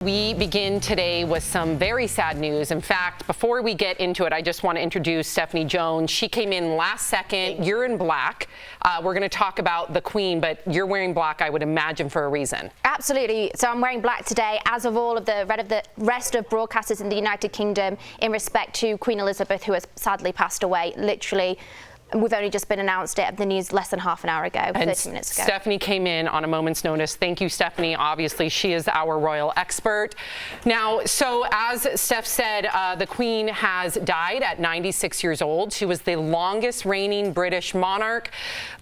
We begin today with some very sad news. In fact, before we get into it, I just want to introduce Stephanie Jones. She came in last second. You're in black. We're going to talk about the Queen, but you're wearing black, I would imagine, for a reason. Absolutely. So I'm wearing black today, as of all of the rest of broadcasters in the United Kingdom, in respect to Queen Elizabeth, who has sadly passed away. Literally, we've only just been announced it at the news less than half an hour ago, 30 minutes ago. Stephanie came in on a moment's notice. Thank you, Stephanie. Obviously, she is our royal expert. Now, so as Steph said, the Queen has died at 96 years old. She was the longest reigning British monarch.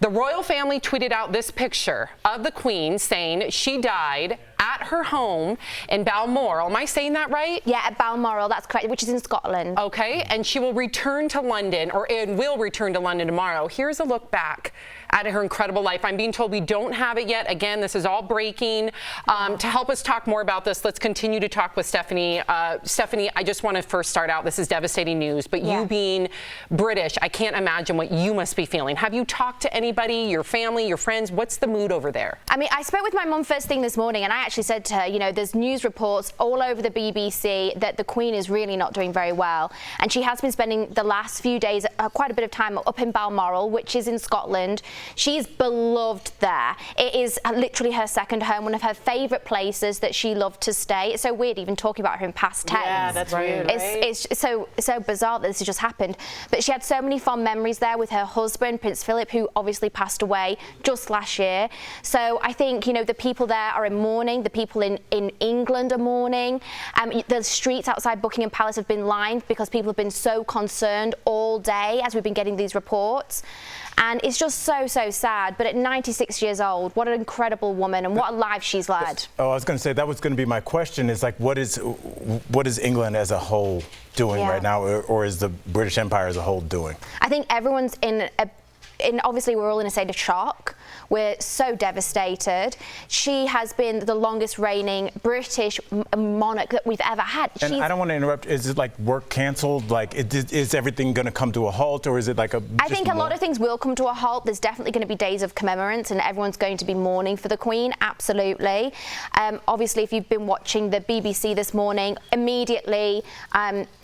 The royal family tweeted out this picture of the Queen saying she died at her home in Balmoral. Am I saying that right? Yeah, at Balmoral, that's correct, which is in Scotland. Okay, and she will return to London, and will return to London tomorrow. Here's a look back at her incredible life. I'm being told we don't have it yet. Again, this is all breaking. To help us talk more about this, let's continue to talk with Stephanie. Stephanie, I just want to first start out. This is devastating news, but you being British, I can't imagine what you must be feeling. Have you talked to anybody, your family, your friends? What's the mood over there? I mean, I spoke with my mum first thing this morning, and I actually said to her, you know, there's news reports all over the BBC that the Queen is really not doing very well. And she has been spending the last few days quite a bit of time up in Balmoral, which is in Scotland. She's beloved there. It is literally her second home, one of her favourite places that she loved to stay. It's so weird even talking about her in past tense. Yeah, that's weird, It's so bizarre that this has just happened. But she had so many fond memories there with her husband, Prince Philip, who obviously passed away just last year. So I think, you know, the people there are in mourning. The people in England are mourning. The streets outside Buckingham Palace have been lined because people have been so concerned all day as we've been getting these reports. And it's just so sad. But at 96 years old, what an incredible woman, and what a life she's led. Oh, I was going to say, that was going to be my question, is like, what is England as a whole doing right now, or is the British Empire as a whole doing? I think everyone's obviously we're all in a state of shock. We're so devastated. She has been the longest reigning British monarch that we've ever had. And I don't want to interrupt. Is it like work canceled? Like, is everything going to come to a halt, or is it like a? I think a lot of things will come to a halt. There's definitely going to be days of commemorance, and everyone's going to be mourning for the Queen. Absolutely. Obviously, if you've been watching the BBC this morning, immediately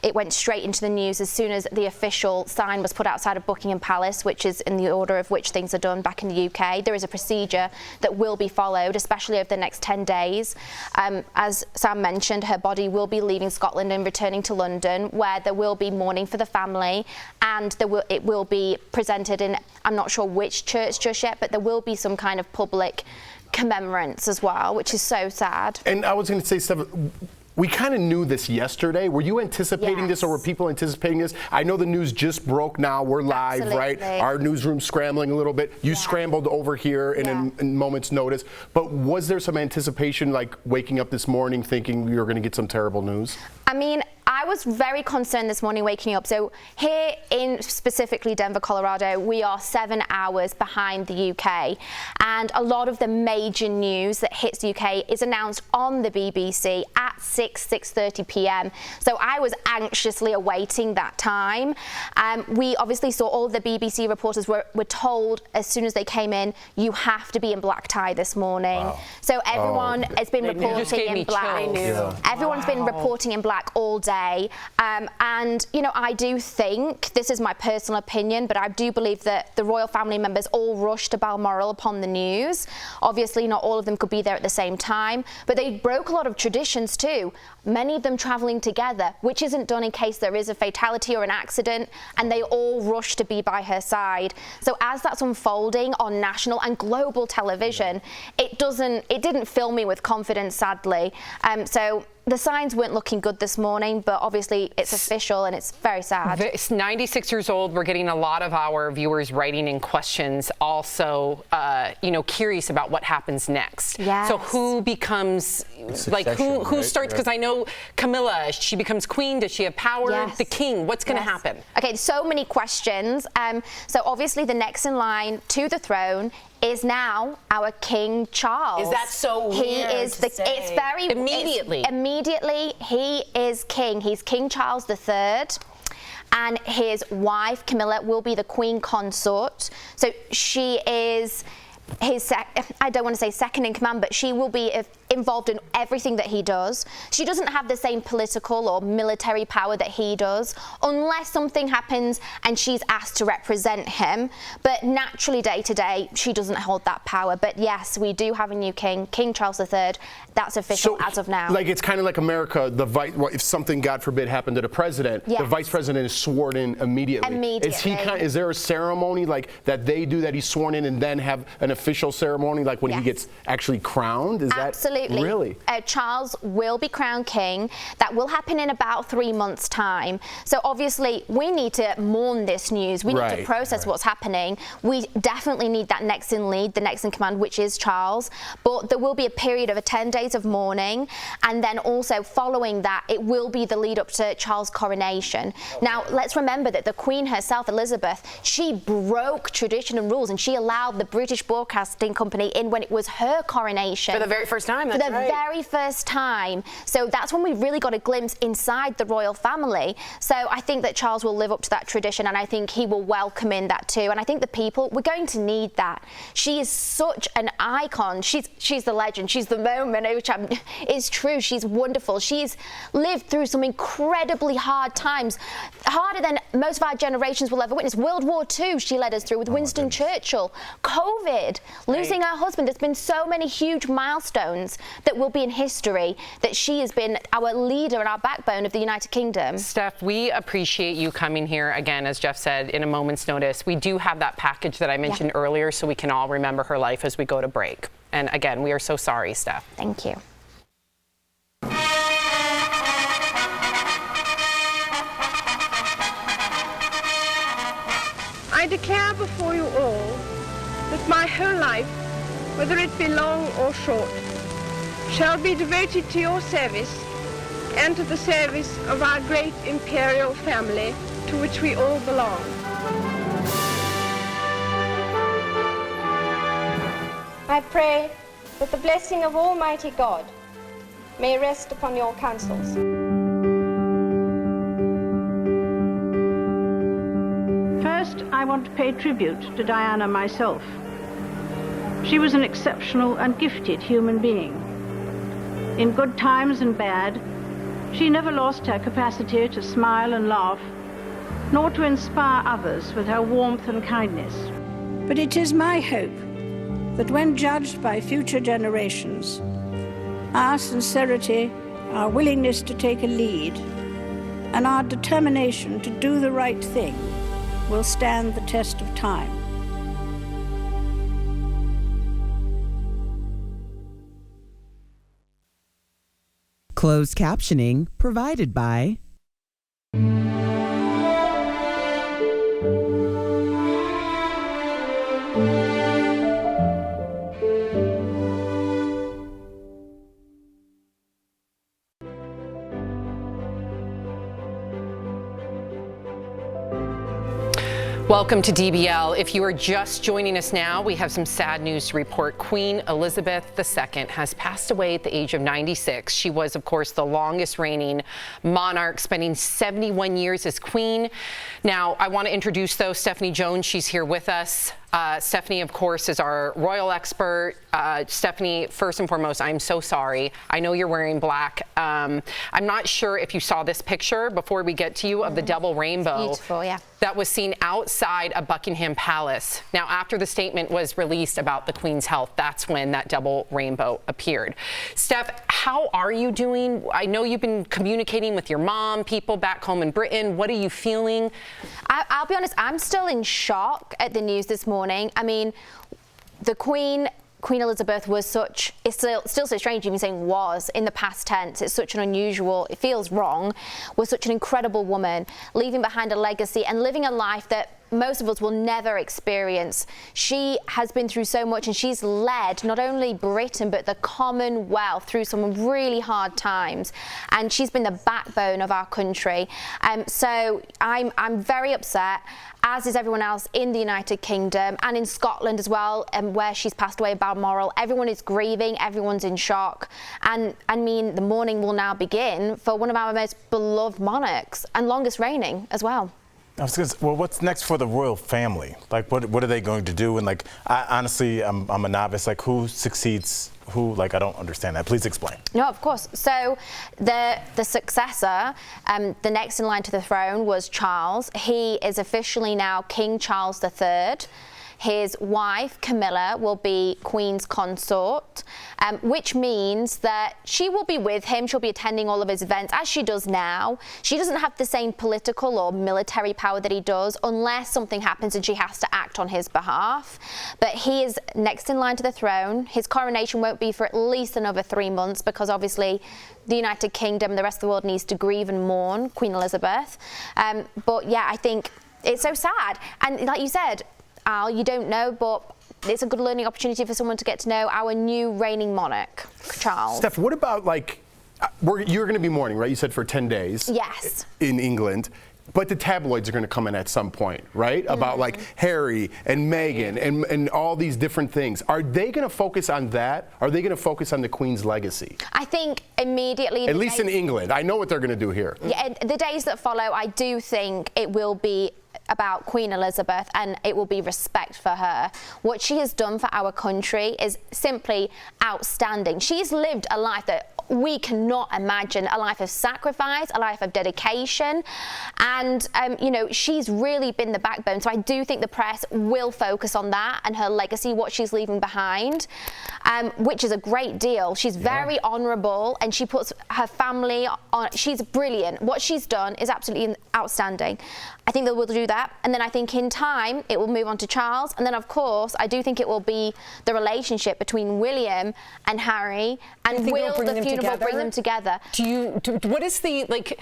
it went straight into the news as soon as the official sign was put outside of Buckingham Palace, which is in the order of which things are done back in the UK. There is a procedure that will be followed, especially over the next 10 days. As Sam mentioned, her body will be leaving Scotland and returning to London, where there will be mourning for the family, and it will be presented in, I'm not sure which church just yet, but there will be some kind of public commemorance as well, which is so sad. And I was going to say, Steph, we kind of knew this yesterday. Were you anticipating this, or were people anticipating this? I know the news just broke now. We're live, right? Our newsroom's scrambling a little bit. You scrambled over here in a moment's notice. But was there some anticipation, like waking up this morning thinking you were going to get some terrible news? I mean, I was very concerned this morning waking up. So here in specifically Denver, Colorado, we are 7 hours behind the UK. And a lot of the major news that hits the UK is announced on the BBC at 6:30 p.m. So I was anxiously awaiting that time. We obviously saw all of the BBC reporters were told as soon as they came in, you have to be in black tie this morning. Wow. So everyone has been reporting in black. Everyone's been reporting in black all day. And, you know, I do think, this is my personal opinion, but I do believe that the royal family members all rushed to Balmoral upon the news. Obviously, not all of them could be there at the same time, but they broke a lot of traditions too. Many of them travelling together, which isn't done in case there is a fatality or an accident, and they all rushed to be by her side. So as that's unfolding on national and global television, it didn't fill me with confidence, sadly. So the signs weren't looking good this morning, but obviously it's official and it's very sad. It's 96 years old. We're getting a lot of our viewers writing in questions, also, you know, curious about what happens next. Yes. So who becomes, like, who starts? Because I know Camilla, she becomes queen. Does she have power? Yes. The king. What's going to happen? Okay, so many questions. So obviously the next in line to the throne is now our King Charles. Is that so weird? He is to say? It's very immediately. Immediately, he is king. He's King Charles III. And his wife Camilla will be the Queen Consort. So she is his, I don't want to say second in command, but she will be involved in everything that he does. She doesn't have the same political or military power that he does, unless something happens and she's asked to represent him. But naturally, day to day, she doesn't hold that power. But yes, we do have a new king, King Charles III. That's official as of now. Like, it's kind of like America, if something, God forbid, happened to the president, the vice president is sworn in immediately. Is there a ceremony like that they do, that he's sworn in, and then have an official ceremony like when he gets actually crowned? Is Absolutely. That really? Charles will be crowned king. That will happen in about 3 months' time. So obviously we need to mourn this news. We need to process what's happening. We definitely need that next in lead, the next in command, which is Charles. But there will be a period of 10 days of mourning, and then also following that, it will be the lead up to Charles' coronation. Now, let's remember that the Queen herself, Elizabeth, she broke tradition and rules, and she allowed the British Broadcasting Company in when it was her coronation. For the very first time, For the very first time. So that's when we really got a glimpse inside the royal family. So I think that Charles will live up to that tradition, and I think he will welcome in that too. And I think the people, we're going to need that. She is such an icon. She's the legend. She's the moment, which is true. She's wonderful. She's lived through some incredibly hard times, harder than most of our generations will ever witness. World War II she led us through with Winston Churchill. COVID, losing her husband. There's been so many huge milestones that will be in history, that she has been our leader and our backbone of the United Kingdom. Steph, we appreciate you coming here again, as Jeff said, in a moment's notice. We do have that package that I mentioned earlier, so we can all remember her life as we go to break. And again, we are so sorry, Steph. Thank you. I declare before you all that my whole life, whether it be long or short, shall be devoted to your service and to the service of our great imperial family to which we all belong. I pray that the blessing of Almighty God may rest upon your counsels. First, I want to pay tribute to Diana myself. She was an exceptional and gifted human being. In good times and bad, she never lost her capacity to smile and laugh, nor to inspire others with her warmth and kindness. But it is my hope that when judged by future generations, our sincerity, our willingness to take a lead, and our determination to do the right thing will stand the test of time. Closed captioning provided by Welcome to DBL. If you are just joining us now, we have some sad news to report. Queen Elizabeth II has passed away at the age of 96. She was, of course, the longest reigning monarch, spending 71 years as queen. Now, I want to introduce, though, Stephanie Jones. She's here with us. Stephanie, of course, is our royal expert. Stephanie, first and foremost, I'm so sorry. I know you're wearing black. I'm not sure if you saw this picture before we get to you of the double rainbow. It's beautiful, yeah. That was seen outside of Buckingham Palace. Now, after the statement was released about the Queen's health, that's when that double rainbow appeared. Steph, how are you doing? I know you've been communicating with your mom, people back home in Britain. What are you feeling? I'll be honest, I'm still in shock at the news this morning. I mean, the Queen Elizabeth was such, it's still so strange even saying was in the past tense. It's such an unusual, it feels wrong, was such an incredible woman, leaving behind a legacy and living a life that most of us will never experience. She has been through so much, and she's led not only Britain but the Commonwealth through some really hard times, and she's been the backbone of our country. So I'm very upset, as is everyone else in the United Kingdom and in Scotland as well, where she's passed away, Balmoral. Everyone is grieving, everyone's in shock, and I mean the mourning will now begin for one of our most beloved monarchs and longest reigning as well. I was gonna say, well, what's next for the royal family? Like, what are they going to do? And like, honestly, I'm a novice. Like, who succeeds who? Like, I don't understand that. Please explain. No, of course. So the successor, the next in line to the throne was Charles. He is officially now King Charles III. His wife, Camilla, will be Queen's consort, which means that she will be with him. She'll be attending all of his events, as she does now. She doesn't have the same political or military power that he does, unless something happens and she has to act on his behalf. But he is next in line to the throne. His coronation won't be for at least another 3 months, because obviously the United Kingdom and the rest of the world needs to grieve and mourn Queen Elizabeth. But yeah, I think it's so sad. And like you said, Al, you don't know, but it's a good learning opportunity for someone to get to know our new reigning monarch, Charles. Steph, what about, like, you're going to be mourning, right? You said for 10 days. Yes. In England. But the tabloids are going to come in at some point, right? About like Harry and Meghan and all these different things. Are they going to focus on that? Are they going to focus on the Queen's legacy? I think immediately. At least in England. I know what they're going to do here. Yeah, the days that follow, I do think it will be about Queen Elizabeth, and it will be respect for her. What she has done for our country is simply outstanding. She's lived a life that we cannot imagine, a life of sacrifice, a life of dedication, and you know, she's really been the backbone. So I do think the press will focus on that and her legacy, what she's leaving behind, which is a great deal. She's very honourable, and she puts her family on. She's brilliant. What she's done is absolutely outstanding. I think they will do that, and then I think in time it will move on to Charles, and then of course I do think it will be the relationship between William and Harry, and will the funeral bring them together? What is the, like,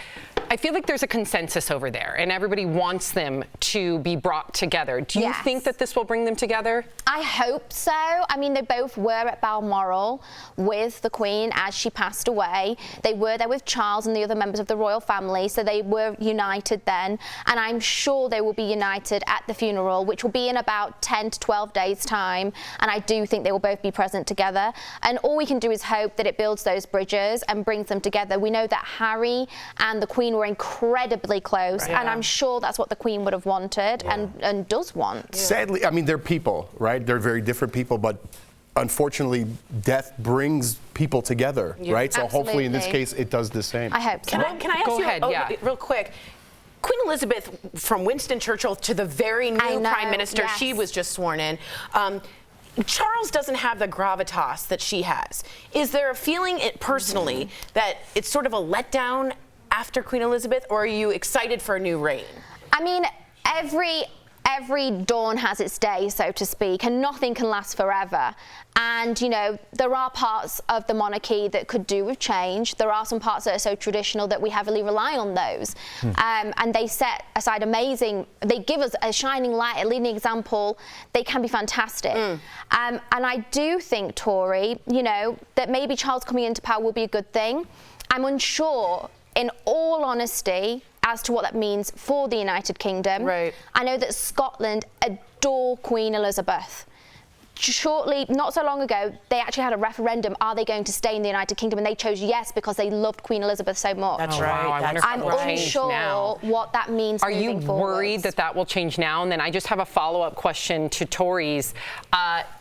I feel like there's a consensus over there and everybody wants them to be brought together. Do you think that this will bring them together? I hope so. I mean, they both were at Balmoral with the Queen as she passed away. They were there with Charles and the other members of the royal family, so they were united then, and I'm sure they will be united at the funeral, which will be in about 10 to 12 days time, and I do think they will both be present together, and all we can do is hope that it builds those bridges and brings them together. We know that Harry and the Queen were incredibly close, and I'm sure that's what the Queen would have wanted and does want. Sadly, I mean, they're people, right? They're very different people, but unfortunately, death brings people together, right? So hopefully in this case, it does the same. I hope so. Can I ask you real quick? Queen Elizabeth, from Winston Churchill to the very new Prime Minister, she was just sworn in. Charles doesn't have the gravitas that she has. Is there a feeling personally that it's sort of a letdown after Queen Elizabeth, or are you excited for a new reign? I mean, every dawn has its day, so to speak, and nothing can last forever. And, you know, there are parts of the monarchy that could do with change. There are some parts that are so traditional that we heavily rely on those. And they set aside they give us a shining light, a leading example. They can be fantastic. And I do think, Tori, you know, that maybe Charles coming into power will be a good thing. I'm unsure, in all honesty, as to what that means for the United Kingdom. I know that Scotland adore Queen Elizabeth. Shortly, not so long ago, they actually had a referendum, are they going to stay in the United Kingdom? And they chose yes, because they loved Queen Elizabeth so much. That's right. I'm unsure what that means moving forward. Are you worried that that will change now? And then I just have a follow-up question to Tori's.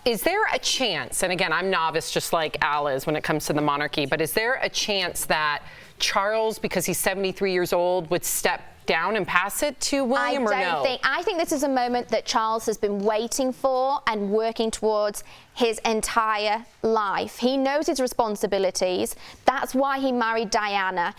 Is there a chance, and again, I'm novice just like Al is when it comes to the monarchy, but is there a chance that Charles, because he's 73 years old, would step down and pass it to William, or no? I think this is a moment that Charles has been waiting for and working towards his entire life. He knows his responsibilities. That's why he married Diana.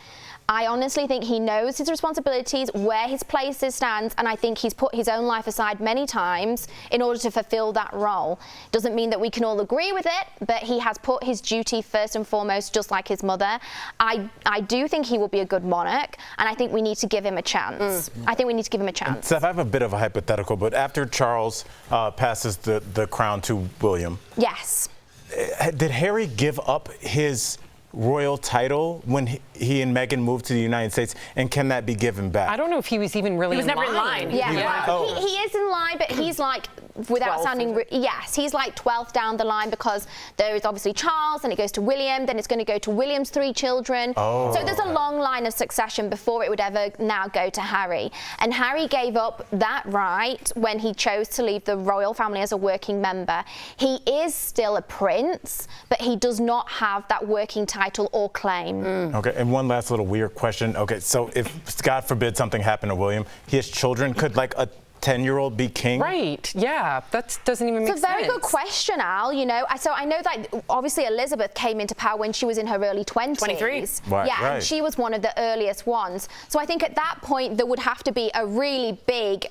I honestly think he knows his responsibilities, where his place stands, and I think he's put his own life aside many times in order to fulfill that role. Doesn't mean that we can all agree with it, but he has put his duty first and foremost, just like his mother. I do think he will be a good monarch, and I think we need to give him a chance. I think we need to give him a chance. Steph, I have a bit of a hypothetical, but after Charles passes the crown to William, yes, did Harry give up his royal title when he and Meghan moved to the United States, and can that be given back? I don't know if he was even really in line. Yeah, he is in line, but he's like without 12th, sounding, yes, he's like 12th down the line, because there is obviously Charles, and it goes to William, then it's going to go to William's 3 children. So there's a long line of succession before it would ever now go to Harry. And Harry gave up that right when he chose to leave the royal family as a working member. He is still a prince, but he does not have that working title or claim. Okay, and one last little weird question. Okay, so if, God forbid, something happened to William, he has children, could like a 10-year-old be king? Right, yeah, that doesn't even make sense. It's a very good question, Al, you know. So I know that obviously Elizabeth came into power when she was in her early 20s. 23. Right, yeah, and she was one of the earliest ones. So I think at that point there would have to be a really big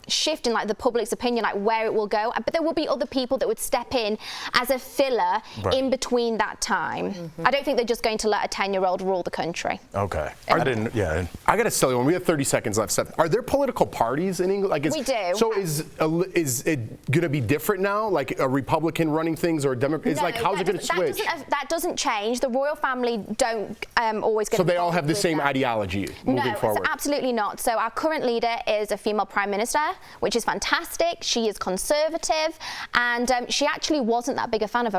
shift in like the public's opinion, like where it will go. But there will be other people that would step in as a filler in between that time. I don't think they're just going to let a 10-year-old rule the country. Okay. I got to tell you, we have 30 seconds left, Steph. Are there political parties in England? Like, we do. So is it going to be different now? Like a Republican running things or a Democrat? No, how's it going to switch? That doesn't change. The royal family don't always get. So they all have the same ideology moving forward? No, absolutely not. So our current leader is a female prime minister, which is fantastic. She is conservative, and she actually wasn't that big a fan of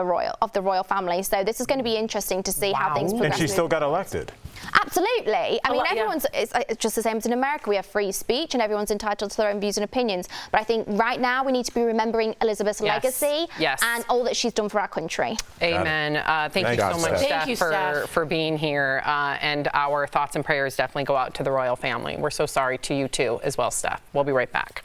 the royal family. So this is going to be interesting to see how things progress. And she still got elected. Absolutely. I mean, it's just the same as in America. We have free speech and everyone's entitled to their own views and opinions. But I think right now we need to be remembering Elizabeth's legacy and all that she's done for our country. Amen. Thank you so much, Steph, for being here. And our thoughts and prayers definitely go out to the royal family. We're so sorry to you too as well, Steph. We'll be right back.